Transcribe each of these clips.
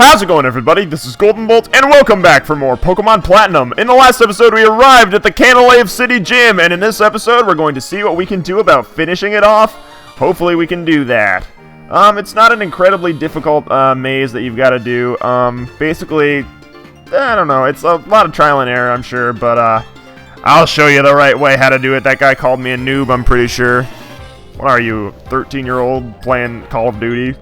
How's it going, everybody? This is GoldenBolt, and welcome back for more Pokemon Platinum. In the last episode, we arrived at the Canalave City Gym, and in this episode, we're going to see what we can do about finishing it off. Hopefully, we can do that. It's not an incredibly difficult maze that you've got to do. Basically, I don't know. It's a lot of trial and error, I'm sure, but I'll show you the right way how to do it. That guy called me a noob, I'm pretty sure. What are you, 13-year-old playing Call of Duty?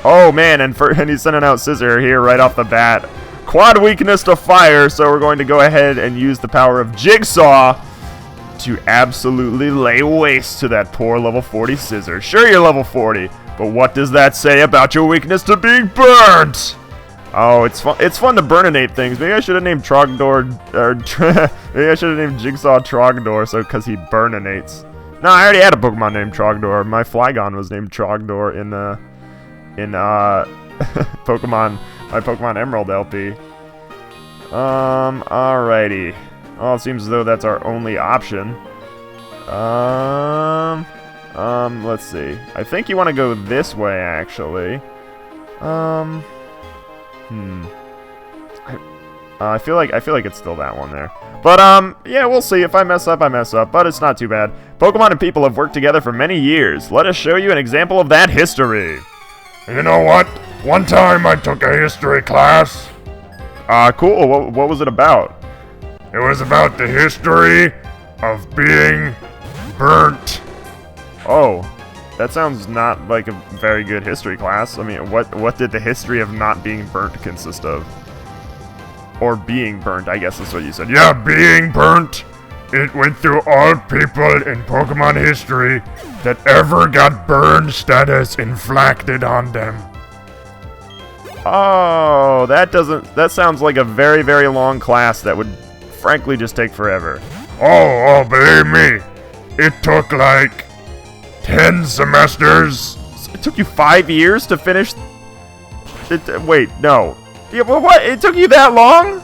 Oh man, and he's sending out Scissor here right off the bat. Quad weakness to fire, so we're going to go ahead and use the power of Jigsaw to absolutely lay waste to that poor level 40 Scissor. Sure, you're level 40, but what does that say about your weakness to being burnt? Oh, it's fun to burninate things. Maybe I should have named Trogdor, maybe I should have named Jigsaw Trogdor, so because he burninates. No, I already had a Pokemon named Trogdor. My Flygon was named Trogdor in Pokemon, my Pokemon Emerald LP. Alrighty. Well, it seems as though that's our only option. Let's see. I think you want to go this way, actually. I feel like it's still that one there. But, yeah, we'll see. If I mess up, I mess up, but it's not too bad. Pokemon and people have worked together for many years. Let us show you an example of that history. You know what? One time I took a history class. Cool. What was it about? It was about the history of being burnt. Oh, that sounds not like a very good history class. I mean, what did the history of not being burnt consist of? Or being burnt, I guess is what you said. Yeah, being burnt. It went through all people in Pokemon history that ever got burned status inflicted on them. Oh, that sounds like a very, very long class that would frankly just take forever. Oh, believe me, it took like 10 semesters. It took you 5 years to finish? Wait, no. Yeah, what? It took you that long?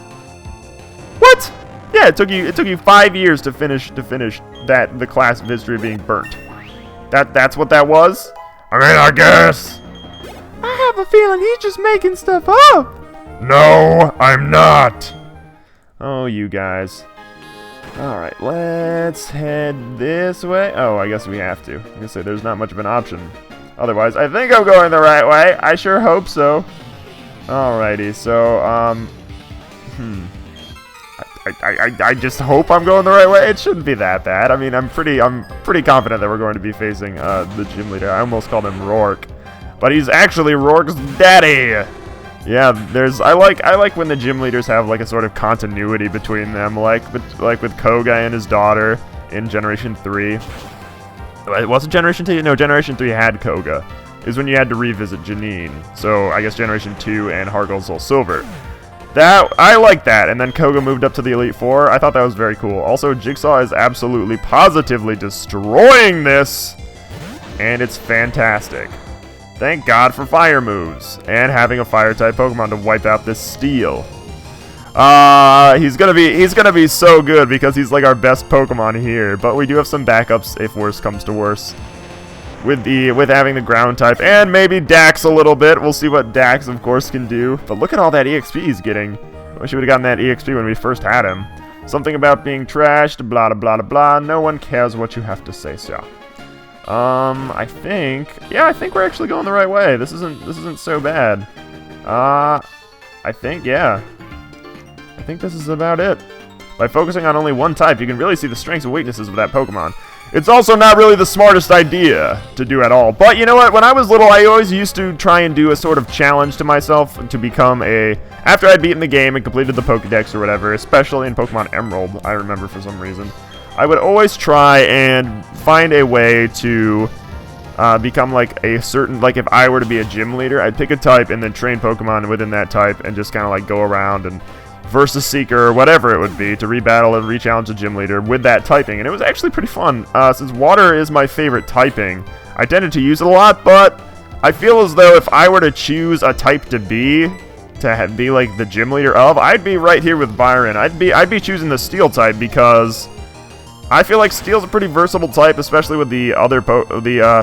What? Yeah, it took you 5 years to finish the class of history of being burnt. That's what that was? I mean, I guess. I have a feeling he's just making stuff up. No, I'm not. Oh, you guys. Alright, let's head this way. Oh, I guess we have to. I guess there's not much of an option. Otherwise, I think I'm going the right way. I sure hope so. Alrighty, so, I just hope I'm going the right way. It shouldn't be that bad. I mean, I'm pretty confident that we're going to be facing the gym leader. I almost called him Rourke, but he's actually Rourke's daddy. Yeah, I like when the gym leaders have like a sort of continuity between them, like with Koga and his daughter in Generation 3. It wasn't Generation 2. No, Generation 3 had Koga. Is when you had to revisit Janine. So I guess Generation 2 and Heart Gold Soul Silver. I like that, and then Koga moved up to the Elite Four. I thought that was very cool. Also, Jigsaw is absolutely, positively destroying this, and it's fantastic. Thank God for fire moves, and having a Fire-type Pokemon to wipe out this Steel. He's gonna be so good because he's like our best Pokemon here, but we do have some backups if worse comes to worse. With having the ground type, and maybe Dax a little bit. We'll see what Dax, of course, can do. But look at all that EXP he's getting. I wish he would have gotten that EXP when we first had him. Something about being trashed, blah, blah, blah, blah. No one cares what you have to say, sir. I think we're actually going the right way. This isn't so bad. I think this is about it. By focusing on only one type, you can really see the strengths and weaknesses of that Pokemon. It's also not really the smartest idea to do at all. But you know what? When I was little, I always used to try and do a sort of challenge to myself to become after I'd beaten the game and completed the Pokédex or whatever, especially in Pokemon Emerald, I remember for some reason, I would always try and find a way to become like a certain, like if I were to be a gym leader, I'd pick a type and then train Pokemon within that type and just kind of like go around and versus Seeker or whatever it would be to rebattle and re-challenge the gym leader with that typing, and it was actually pretty fun. Since water is my favorite typing, I tended to use it a lot, but I feel as though if I were to choose a type to be like the gym leader of, I'd be right here with Byron. I'd be choosing the Steel type because I feel like Steel's a pretty versatile type, especially with the other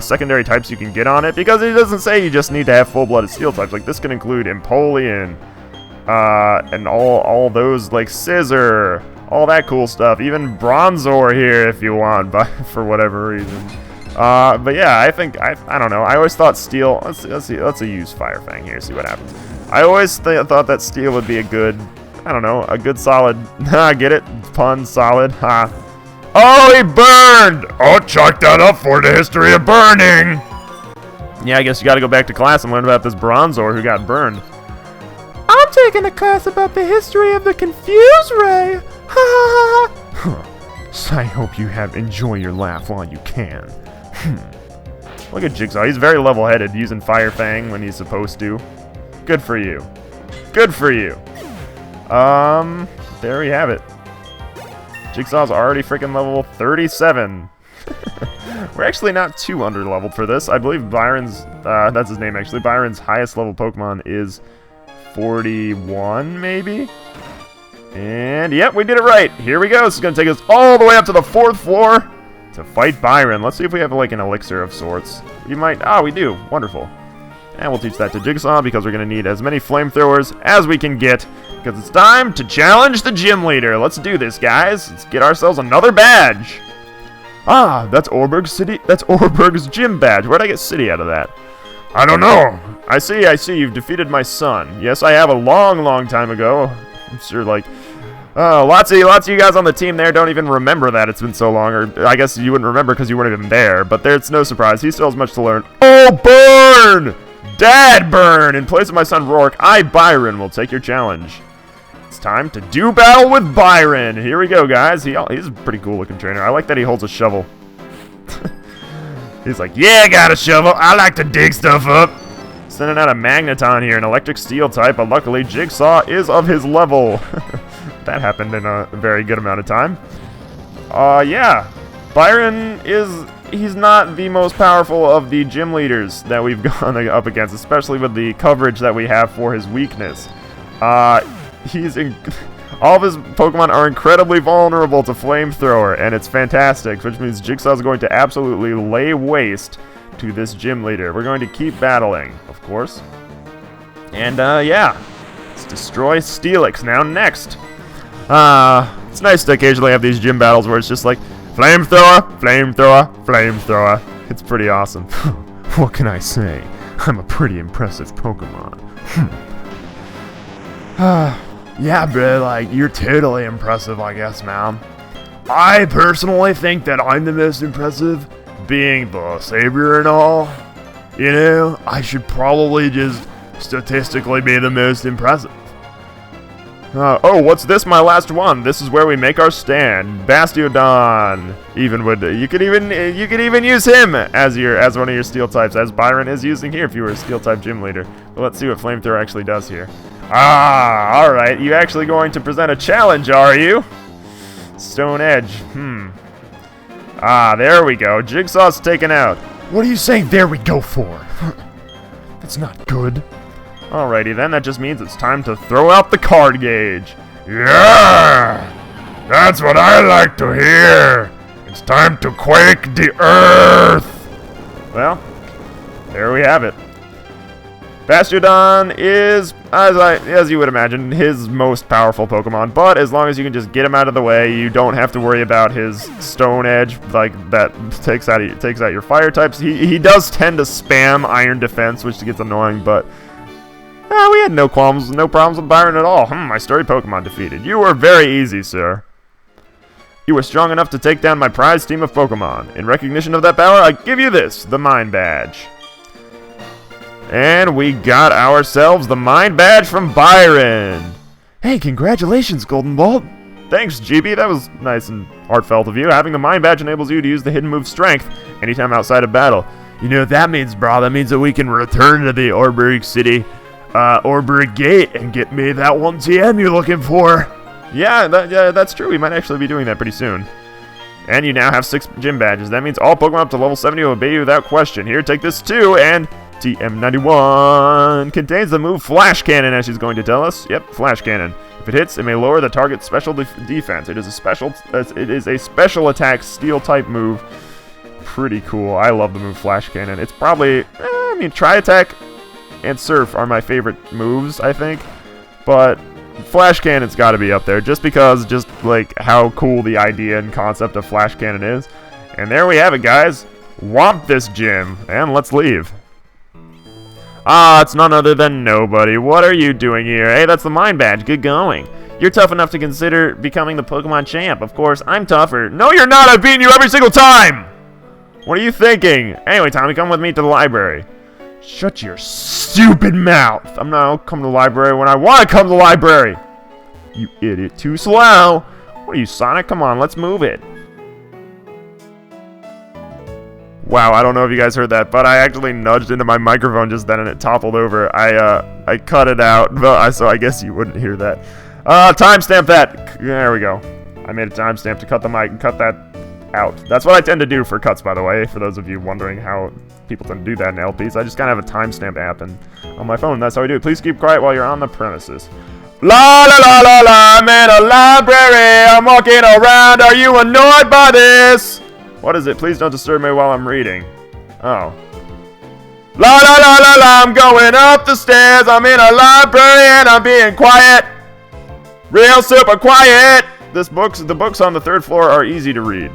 secondary types you can get on it, because it doesn't say you just need to have full-blooded Steel types. Like, this can include Empoleon, and all those, like, Scissor, all that cool stuff. Even Bronzor here if you want, but for whatever reason. But yeah, I don't know. I always thought Steel. Let's use Fire Fang here. See what happens. I always thought that Steel would be a good, I don't know, a good solid. Get it? Pun solid. Ha. Oh, he burned! Oh, chalk that up for the history of burning. Yeah, I guess you got to go back to class and learn about this Bronzor who got burned. I'm taking a class about the history of the Confuse Ray. Ha ha ha. So I hope you enjoy your laugh while you can. Look at Jigsaw. He's very level-headed, using Fire Fang when he's supposed to. Good for you. Good for you. There we have it. Jigsaw's already freaking level 37. We're actually not too under-leveled for this. I believe Byron's, that's his name actually, Byron's highest level Pokemon is 41, maybe? And, yep, we did it right. Here we go. This is going to take us all the way up to the 4th floor to fight Byron. Let's see if we have, like, an elixir of sorts. You might, we do. Wonderful. And we'll teach that to Jigsaw because we're going to need as many flamethrowers as we can get, because it's time to challenge the gym leader. Let's do this, guys. Let's get ourselves another badge. That's Orberg's city. That's Orberg's gym badge. Where'd I get city out of that? I don't know. I see. You've defeated my son. Yes, I have a long time ago. I'm sure, like, lots of you guys on the team there don't even remember that it's been so long, or I guess you wouldn't remember because you weren't even there, but it's no surprise. He still has much to learn. Oh, burn! Dad burn! In place of my son Rourke, I, Byron, will take your challenge. It's time to do battle with Byron. Here we go, guys. He's a pretty cool looking trainer. I like that he holds a shovel. He's like, yeah, I got a shovel. I like to dig stuff up. Sending out a Magneton here, an electric steel type, but luckily Jigsaw is of his level. That happened in a very good amount of time. Yeah. Byron he's not the most powerful of the gym leaders that we've gone up against, especially with the coverage that we have for his weakness. All of his Pokemon are incredibly vulnerable to Flamethrower, and it's fantastic, which means Jigsaw's going to absolutely lay waste to this gym leader. We're going to keep battling, of course. And, yeah. Let's destroy Steelix now next. It's nice to occasionally have these gym battles where it's just like, Flamethrower, Flamethrower, Flamethrower. It's pretty awesome. What can I say? I'm a pretty impressive Pokemon. Yeah, bro, like, you're totally impressive, I guess, man. I personally think that I'm the most impressive, being the savior and all. You know, I should probably just statistically be the most impressive. Oh, what's this? My last one. This is where we make our stand. Bastiodon. You could even use him as one of your steel types, as Byron is using here if you were a steel type gym leader. But let's see what Flamethrower actually does here. Alright. You actually going to present a challenge, are you? Stone Edge. There we go. Jigsaw's taken out. What are you saying there we go for? That's not good. Alrighty then, that just means it's time to throw out the card gauge. Yeah! That's what I like to hear! It's time to quake the earth! Well, there we have it. Bastiodon is, as you would imagine, his most powerful Pokemon, but as long as you can just get him out of the way, you don't have to worry about his Stone Edge, like, that takes out your fire types. He does tend to spam Iron Defense, which gets annoying, but we had no problems with Byron at all. My sturdy Pokemon defeated. You were very easy, sir. You were strong enough to take down my prized team of Pokemon. In recognition of that power, I give you this, the Mind Badge. And we got ourselves the Mind Badge from Byron. Hey, congratulations, Goldenbolt. Thanks, GB. That was nice and heartfelt of you. Having the Mind Badge enables you to use the hidden move Strength anytime outside of battle. You know what that means, bro? That means that we can return to the Orberg City, Orberg Gate, and get me that 1 TM you're looking for. Yeah, that's true. We might actually be doing that pretty soon. And you now have 6 gym badges. That means all Pokemon up to level 70 will obey you without question. Here, take this too, and TM91 contains the move Flash Cannon, as she's going to tell us. Yep, Flash Cannon. If it hits, it may lower the target's special defense. It is a special attack steel type move. Pretty cool. I love the move Flash Cannon. It's probably, I mean, Tri-Attack and Surf are my favorite moves, I think. But Flash Cannon's got to be up there just because like how cool the idea and concept of Flash Cannon is. And there we have it, guys. Womp this gym, and let's leave. Ah, it's none other than Nobody. What are you doing here? Hey, that's the mine badge. Good going. You're tough enough to consider becoming the Pokemon champ. Of course, I'm tougher. No, you're not. I've beaten you every single time. What are you thinking? Anyway, Tommy, come with me to the library. Shut your stupid mouth. I'm not coming to the library when I want to come to the library. You idiot. Too slow. What are you, Sonic? Come on, let's move it. Wow, I don't know if you guys heard that, but I actually nudged into my microphone just then and it toppled over. I cut it out, so I guess you wouldn't hear that. Timestamp that. There we go. I made a timestamp to cut the mic and cut that out. That's what I tend to do for cuts, by the way, for those of you wondering how people tend to do that in LPs. I just kind of have a timestamp app and on my phone. That's how I do it. Please keep quiet while you're on the premises. La la la la la, I'm in a library. I'm walking around. Are you annoyed by this? What is it? Please don't disturb me while I'm reading. Oh. La la la la la, I'm going up the stairs. I'm in a library and I'm being quiet. Real super quiet. The books on the 3rd floor are easy to read.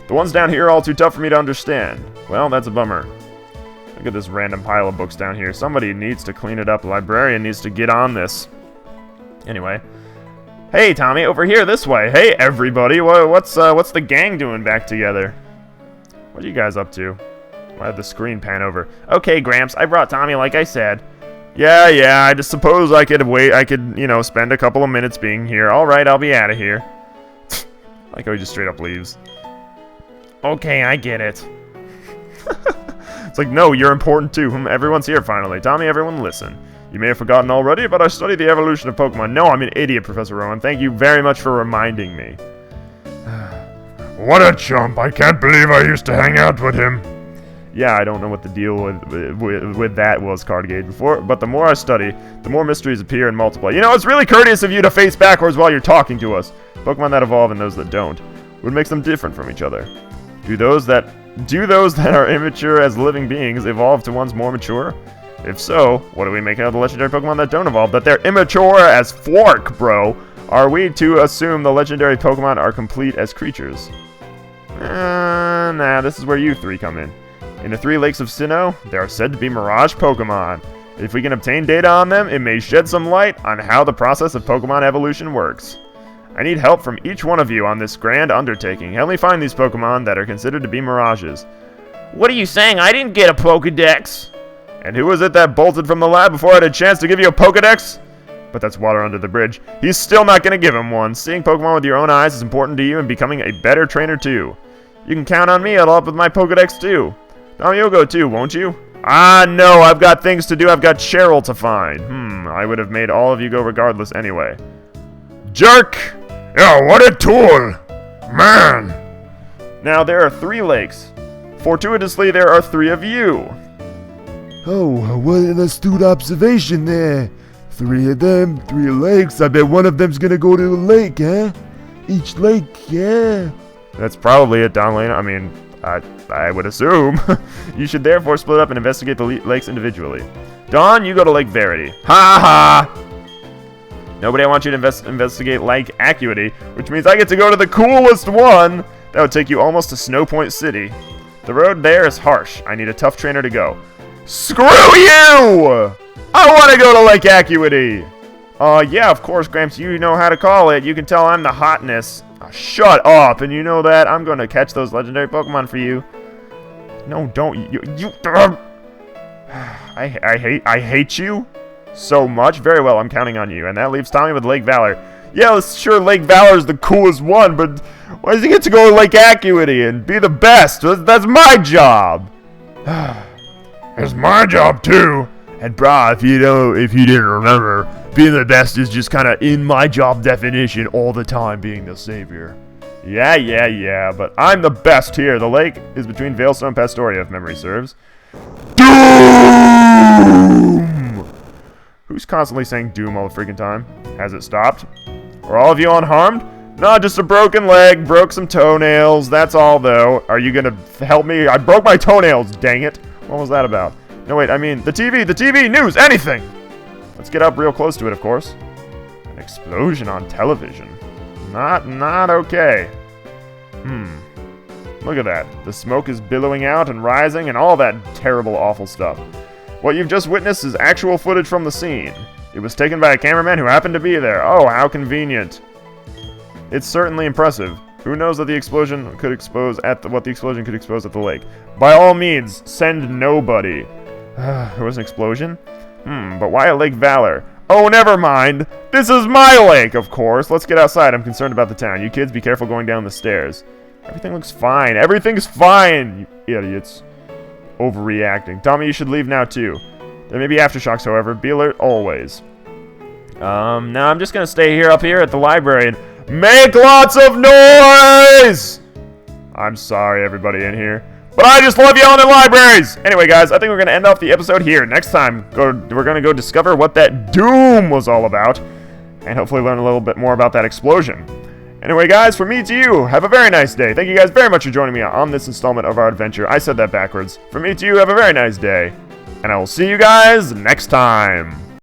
The ones down here are all too tough for me to understand. Well, that's a bummer. Look at this random pile of books down here. Somebody needs to clean it up. The librarian needs to get on this. Anyway. Hey, Tommy, over here this way. Hey, everybody. What's the gang doing back together? What are you guys up to? Why did the screen pan over? Okay, Gramps, I brought Tommy like I said. Yeah, I just suppose I could wait. I could, spend a couple of minutes being here. All right, I'll be out of here. Like how he just straight up leaves. Okay, I get it. It's like, no, you're important too. Everyone's here finally. Tommy, everyone listen. You may have forgotten already, but I studied the evolution of Pokemon. No, I'm an idiot, Professor Rowan. Thank you very much for reminding me. What a chump. I can't believe I used to hang out with him. Yeah, I don't know what the deal with that was, Cardgate, before, but the more I study, the more mysteries appear and multiply. It's really courteous of you to face backwards while you're talking to us. Pokemon that evolve and those that don't. What makes them different from each other? Do those that are immature as living beings evolve to ones more mature? If so, what do we make out of the legendary Pokemon that don't evolve? That they're immature as fork, bro! Are we to assume the legendary Pokemon are complete as creatures? Nah, this is where you 3 come in. In the 3 lakes of Sinnoh, there are said to be Mirage Pokemon. If we can obtain data on them, it may shed some light on how the process of Pokemon evolution works. I need help from each one of you on this grand undertaking. Help me find these Pokemon that are considered to be Mirages. What are you saying? I didn't get a Pokedex! And who was it that bolted from the lab before I had a chance to give you a Pokedex? But that's water under the bridge. He's still not going to give him one. Seeing Pokemon with your own eyes is important to you and becoming a better trainer too. You can count on me. I'll help with my Pokedex too. Tommy, you'll go too, won't you? Ah, no, I've got things to do. I've got Cheryl to find. I would have made all of you go regardless anyway. Jerk! Yeah, what a tool! Man! Now, there are 3 lakes. Fortuitously, there are 3 of you. Oh, what an astute observation there. 3 of them, 3 lakes. I bet one of them's gonna go to a lake, huh? Each lake, yeah. That's probably it, Don Lane. I mean, I would assume. You should therefore split up and investigate the lakes individually. Dawn, you go to Lake Verity. Ha ha! Nobody, I want you to investigate Lake Acuity, which means I get to go to the coolest one! That would take you almost to Snow Point City. The road there is harsh. I need a tough trainer to go. Screw you! I want to go to Lake Acuity! Yeah, of course, Gramps, you know how to call it. You can tell I'm the hotness. Oh, shut up, and you know that. I'm going to catch those legendary Pokemon for you. No, don't. I hate you so much. Very well, I'm counting on you. And that leaves Tommy with Lake Valor. Yeah, sure, Lake Valor is the coolest one, but why does he get to go to Lake Acuity and be the best? That's my job. It's my job too. And brah, if you didn't remember, being the best is just kind of in my job definition all the time, being the savior. Yeah, but I'm the best here. The lake is between Veilstone and Pastoria, if memory serves. Doom! Who's constantly saying Doom all the freaking time? Has it stopped? Are all of you unharmed? No, just a broken leg, broke some toenails, that's all though. Are you gonna help me? I broke my toenails, dang it. What was that about? No, wait, I mean, the TV, news, anything! Let's get up real close to it, of course. An explosion on television. Not okay. Look at that. The smoke is billowing out and rising and all that terrible, awful stuff. What you've just witnessed is actual footage from the scene. It was taken by a cameraman who happened to be there. Oh, how convenient. It's certainly impressive. Who knows what the explosion could expose at the lake? By all means, send nobody. There was an explosion? But why at Lake Valor? Oh, never mind. This is my lake, of course. Let's get outside. I'm concerned about the town. You kids, be careful going down the stairs. Everything looks fine. Everything's fine, you idiots. Overreacting. Tommy, you should leave now, too. There may be aftershocks, however. Be alert always. Now I'm just gonna stay up here at the library and make lots of noise! I'm sorry, everybody in here, but I just love yelling at libraries! Anyway, guys, I think we're gonna end off the episode here. Next time, we're gonna go discover what that doom was all about, and hopefully learn a little bit more about that explosion. Anyway, guys, from me to you, have a very nice day. Thank you guys very much for joining me on this installment of our adventure. I said that backwards. From me to you, have a very nice day, and I will see you guys next time.